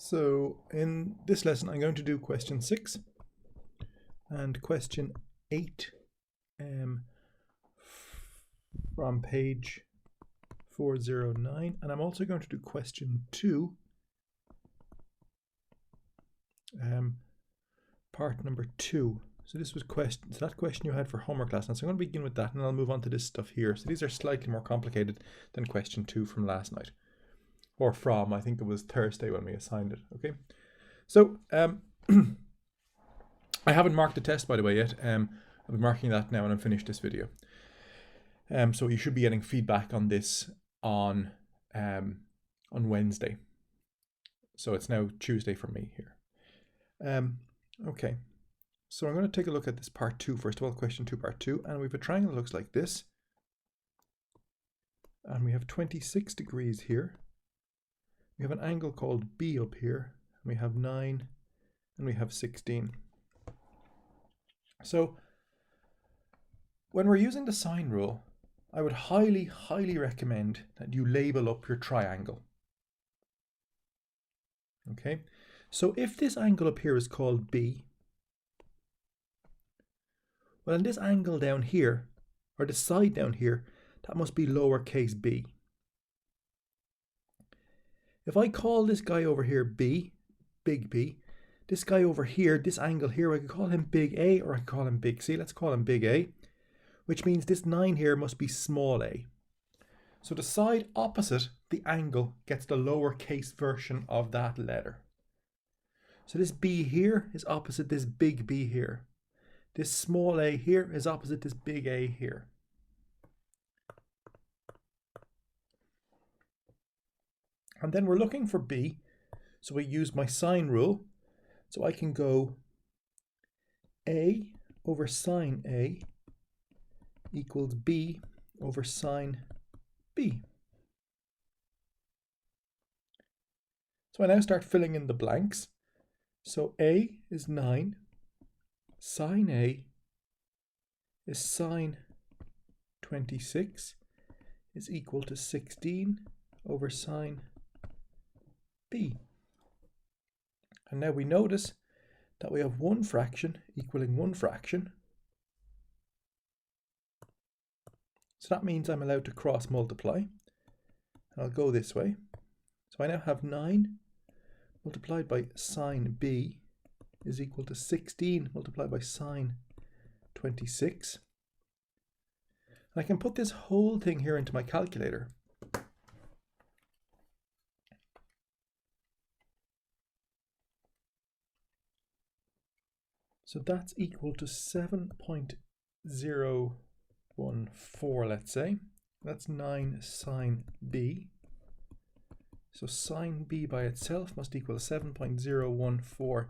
So in this lesson, I'm going to do question 6 and question 8 from page 409. And I'm also going to do question 2, part number 2. So this was that question you had for homework last night. So I'm going to begin with that and I'll move on to this stuff here. So these are slightly more complicated than question 2 from last night. Or from, I think it was Thursday when we assigned it, okay? So, I haven't marked the test, by the way, yet. I'll be marking that now when I'm finished this video. So you should be getting feedback on this on Wednesday. So it's now Tuesday for me here. Okay, so I'm going to take a look at this part 2, first of all, question 2, part 2. And we have a triangle that looks like this. And we have 26 degrees here. We have an angle called B up here, and we have 9, and we have 16. So when we're using the sine rule, I would highly, highly recommend that you label up your triangle. Okay, so if this angle up here is called B, well, then this angle down here, or the side down here, that must be lowercase b. If I call this guy over here B, big B, this guy over here, this angle here, I could call him big A or I could call him big C. Let's call him big A, which means this 9 here must be small a. So the side opposite the angle gets the lowercase version of that letter. So this B here is opposite this big B here. This small a here is opposite this big A here. And then we're looking for B, so we use my sine rule. So I can go A over sine A equals B over sine B. So I now start filling in the blanks. So A is 9, sine A is sine 26 is equal to 16 over sine B. And now we notice that we have one fraction equaling one fraction. So that means I'm allowed to cross multiply. And I'll go this way. So I now have 9 multiplied by sine B is equal to 16 multiplied by sine 26. And I can put this whole thing here into my calculator. So that's equal to 7.014, let's say. That's 9 sine B. So sine B by itself must equal 7.014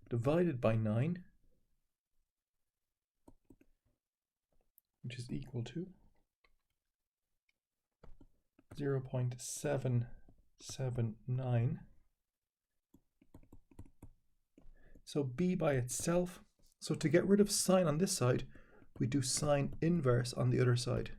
divided by 9, which is equal to 0.779. So B by itself, so to get rid of sine on this side, we do sine inverse on the other side.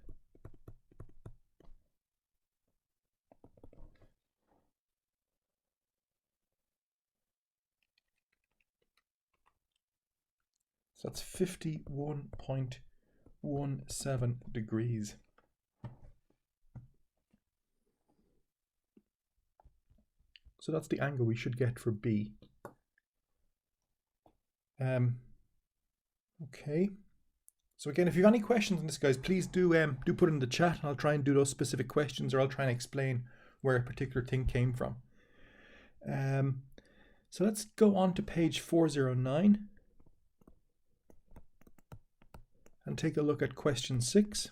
So that's 51.17 degrees. So that's the angle we should get for B. Okay. So again, if you have any questions on this, guys, please do put it in the chat. I'll try and do those specific questions, or I'll try and explain where a particular thing came from. So let's go on to page 409 and take a look at question 6.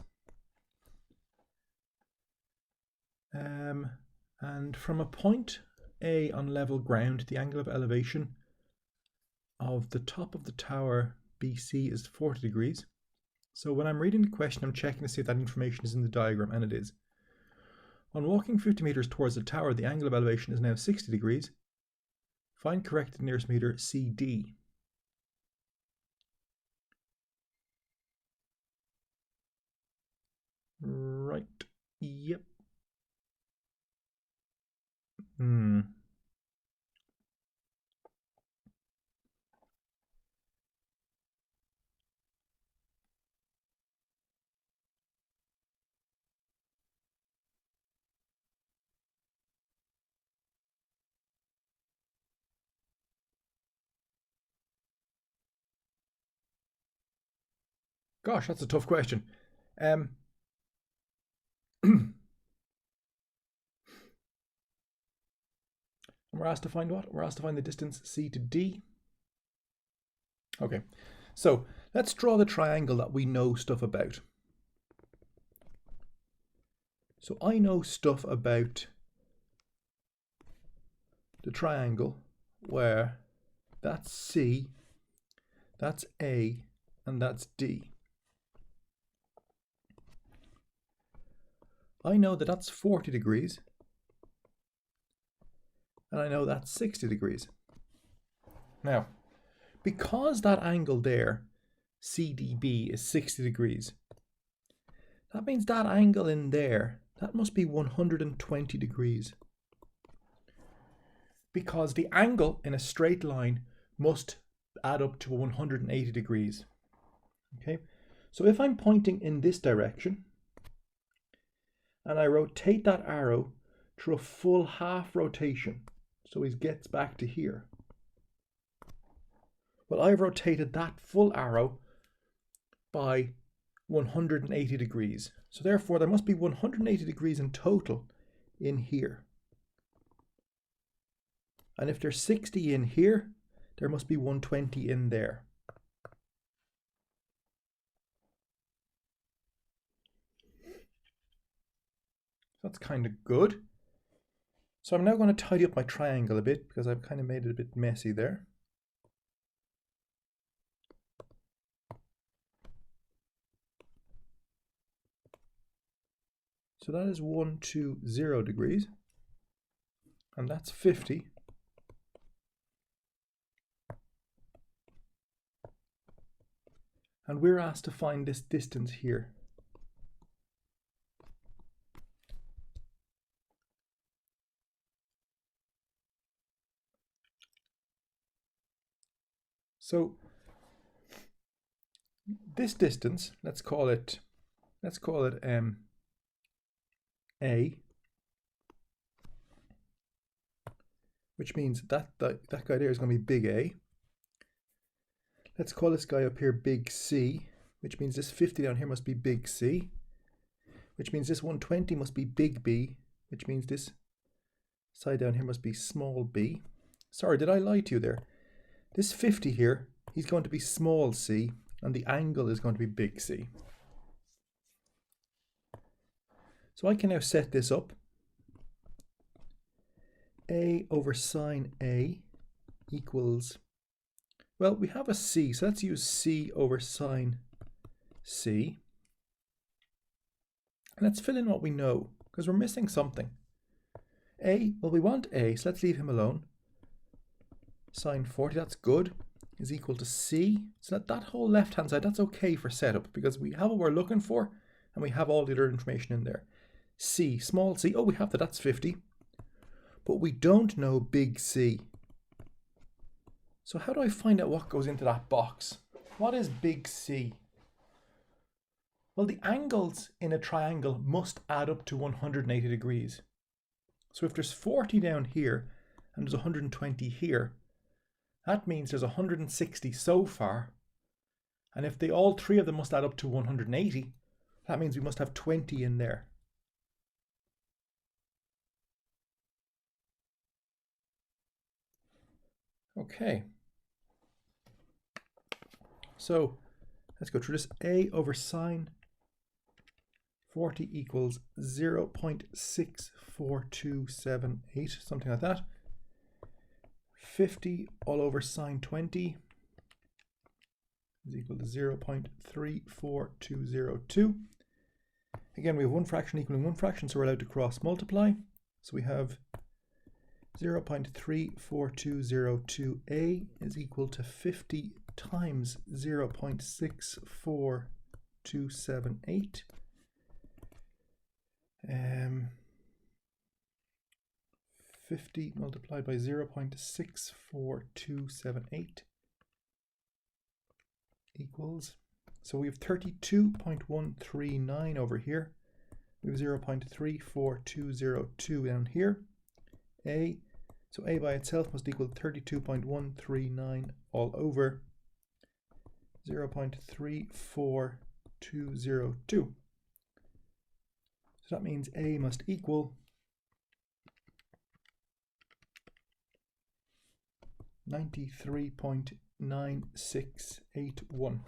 And from a point A on level ground, the angle of elevation of the top of the tower BC is 40 degrees. So when I'm reading the question, I'm checking to see if that information is in the diagram, and it is. On walking 50 meters towards the tower, the angle of elevation is now 60 degrees. Find corrected nearest meter CD. Right, yep. Gosh, that's a tough question. We're asked to find what? We're asked to find the distance C to D. Okay, so let's draw the triangle that we know stuff about. So I know stuff about the triangle where that's C, that's A, and that's D. I know that that's 40 degrees, and I know that's 60 degrees. Now, because that angle there, CDB, is 60 degrees, that means that angle in there, that must be 120 degrees. Because the angle in a straight line must add up to 180 degrees. Okay, so if I'm pointing in this direction, and I rotate that arrow through a full half rotation, so he gets back to here. Well, I've rotated that full arrow by 180 degrees. So therefore, there must be 180 degrees in total in here. And if there's 60 in here, there must be 120 in there. That's kind of good. So I'm now going to tidy up my triangle a bit because I've kind of made it a bit messy there. So that is 120 degrees, and that's 50. And we're asked to find this distance here. So this distance, let's call it A, which means that guy there is going to be big A. Let's call this guy up here big C, which means this 50 down here must be big C, which means this 120 must be big B, which means this side down here must be small b. Sorry, did I lie to you there? This 50 here, he's going to be small c, and the angle is going to be big C. So I can now set this up. A over sine A equals, well, we have a C, so let's use C over sine C. And let's fill in what we know, because we're missing something. A, well, we want A, so let's leave him alone. Sine 40, that's good, is equal to C. So that whole left-hand side, that's okay for setup, because we have what we're looking for, and we have all the other information in there. C, small c, oh, we have that, that's 50. But we don't know big C. So how do I find out what goes into that box? What is big C? Well, the angles in a triangle must add up to 180 degrees. So if there's 40 down here and there's 120 here, that means there's 160 so far. And if all three of them must add up to 180, that means we must have 20 in there. Okay. So let's go through this. A over sine 40 equals 0.64278, something like that. 50 all over sine 20 is equal to 0.34202. Again, we have one fraction equaling one fraction, so we're allowed to cross multiply. So we have 0.34202a is equal to 50 times 0.64278. 50 multiplied by 0.64278 equals, so we have 32.139 over here. We have 0.34202 down here. A, so A by itself must equal 32.139 all over 0.34202 202. So that means A must equal 93.9681.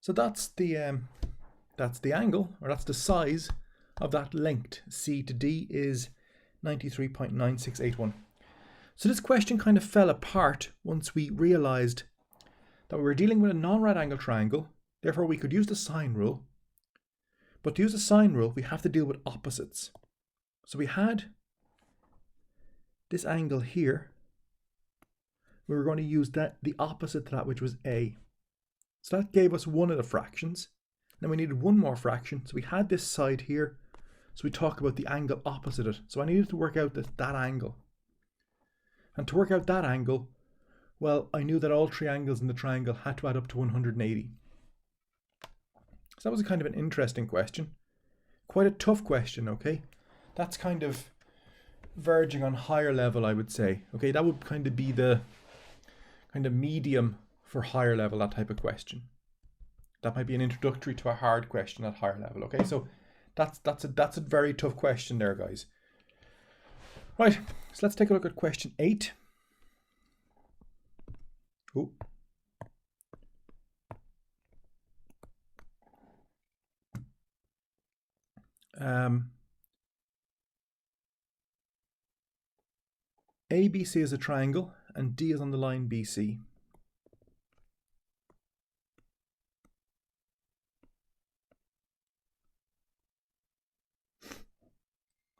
So that's the angle, or that's the size of that length. C to D is 93.9681. So this question kind of fell apart once we realized that we were dealing with a non-right angle triangle. Therefore, we could use the sine rule. But to use the sine rule, we have to deal with opposites. So we had this angle here. We were going to use the opposite to that, which was A. So that gave us one of the fractions. Then we needed one more fraction. So we had this side here. So we talk about the angle opposite it. So I needed to work out that angle. And to work out that angle, well, I knew that all three angles in the triangle had to add up to 180. So that was a kind of an interesting question. Quite a tough question, okay? That's kind of verging on higher level, I would say. Okay, that would kind of be the kind of medium for higher level, that type of question. That might be an introductory to a hard question at higher level, okay? So that's a very tough question there, guys. Right, so let's take a look at question 8. Oh. ABC is a triangle and D is on the line BC.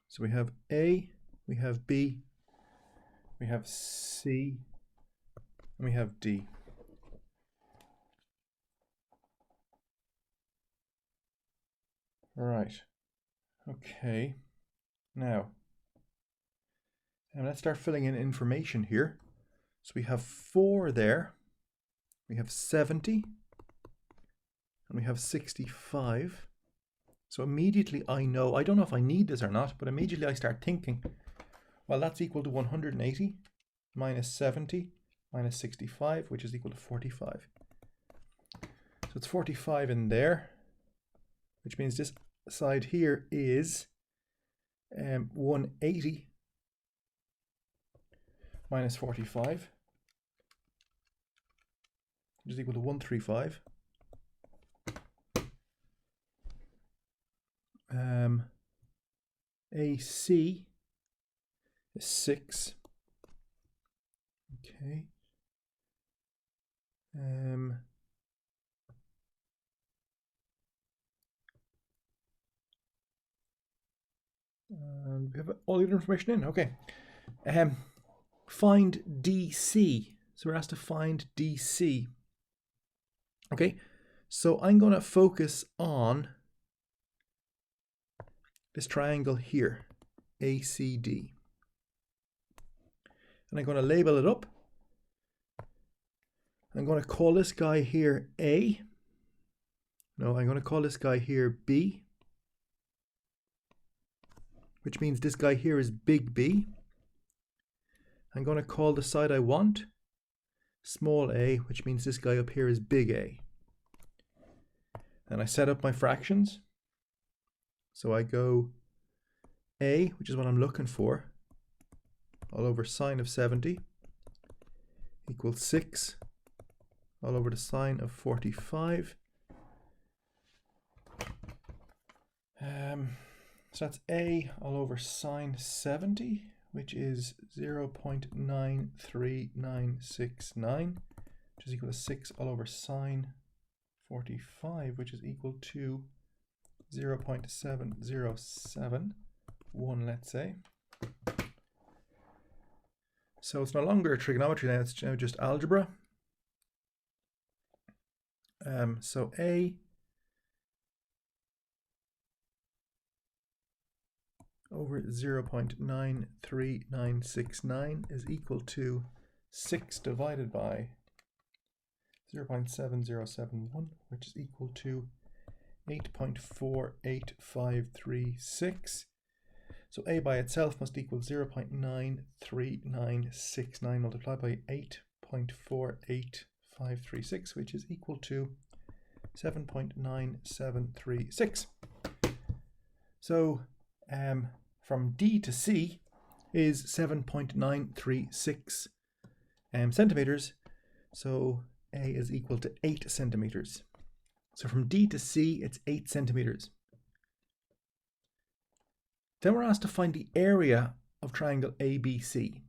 So we have A, we have B, we have C, and we have D. Right. Okay. Now, let's start filling in information here. So we have 4 there, we have 70, and we have 65. So immediately I know, I don't know if I need this or not, but immediately I start thinking, well, that's equal to 180 minus 70 minus 65, which is equal to 45. So it's 45 in there, which means this side here is 180 minus 45, which is equal to 135. AC is 6. Okay. And we have all the other information in. Okay. Find DC. So we're asked to find DC. Okay. So I'm going to focus on this triangle here, ACD. And I'm going to label it up. I'm going to call this guy here A. No, I'm going to call this guy here B, which means this guy here is big B. I'm going to call the side I want small a, which means this guy up here is big A. And I set up my fractions. So I go A, which is what I'm looking for, all over sine of 70 equals 6 all over the sine of 45. So that's A all over sine 70, which is 0.93969, which is equal to 6 all over sine 45, which is equal to 0.7071, let's say. So it's no longer trigonometry now, it's now just algebra. So A over 0.93969 is equal to 6 divided by 0.7071, which is equal to 8.48536. So A by itself must equal 0.93969 multiplied by 8.48536. 536, which is equal to 7.9736. So from D to C is 7.936 centimeters. So A is equal to 8 centimeters. So from D to C, it's 8 centimeters. Then we're asked to find the area of triangle ABC.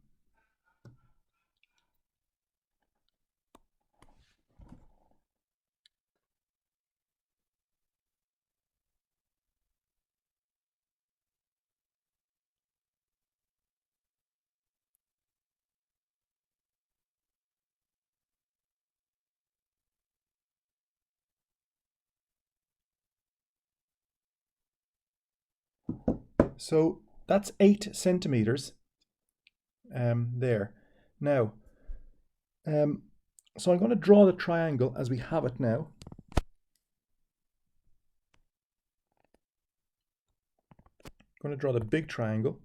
So that's 8 centimeters there. Now, so I'm going to draw the triangle as we have it now. I'm going to draw the big triangle.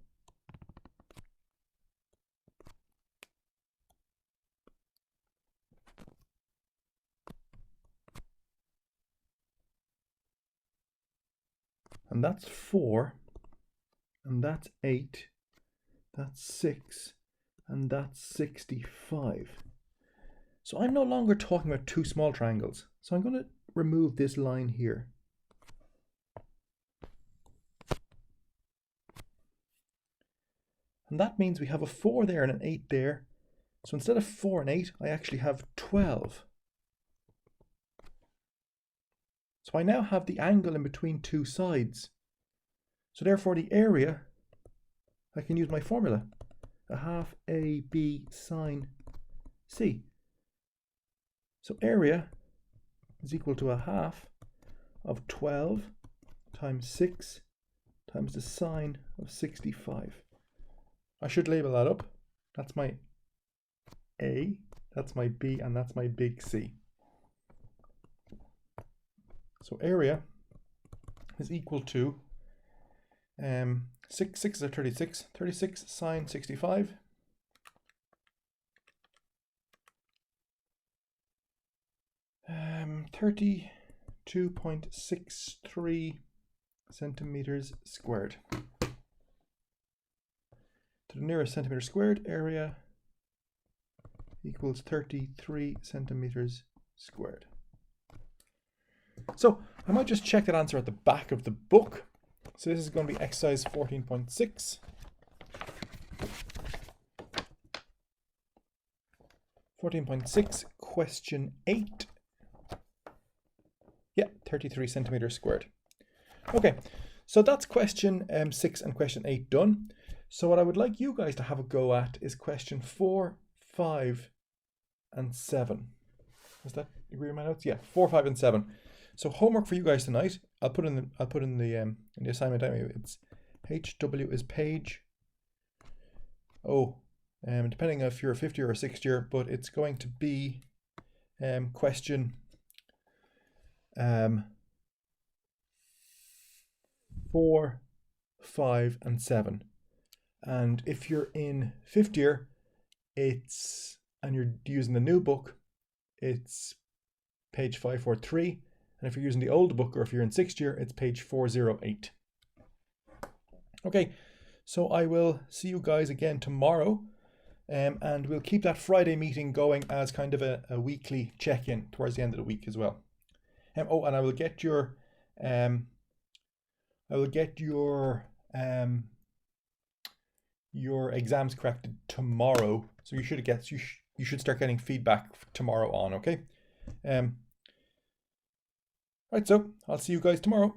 And that's 4, and that's 8, that's 6, and that's 65. So I'm no longer talking about two small triangles. So I'm going to remove this line here. And that means we have a 4 there and an 8 there. So instead of 4 and 8, I actually have 12. So I now have the angle in between two sides. So therefore the area, I can use my formula. A half AB sine C. So area is equal to a half of 12 times 6 times the sine of 65. I should label that up. That's my A, that's my B, and that's my big C. So area is equal to 6 is 36, 36 sine 65. Um, 32.63 centimeters squared. To the nearest centimeter squared, area equals 33 centimeters squared. So I might just check that answer at the back of the book. So this is going to be exercise 14.6. 14.6, question 8. Yeah, 33 centimeters squared. Okay, so that's question 6 and question 8 done. So what I would like you guys to have a go at is question 4, 5, and 7. Is that agree with my notes? Yeah, 4, 5, and 7. So homework for you guys tonight. I'll put in the assignment anyway. It's HW is page. Depending if you're a 50 or a 60 year, but it's going to be question 4, 5, and 7. And if you're in 5th year, and you're using the new book, it's page 543. And if you're using the old book, or if you're in 6th year, it's page 408. Okay, so I will see you guys again tomorrow. And we'll keep that Friday meeting going as kind of a weekly check-in towards the end of the week as well. And I will get your exams corrected tomorrow. So you should start getting feedback tomorrow on, okay? Right, so I'll see you guys tomorrow.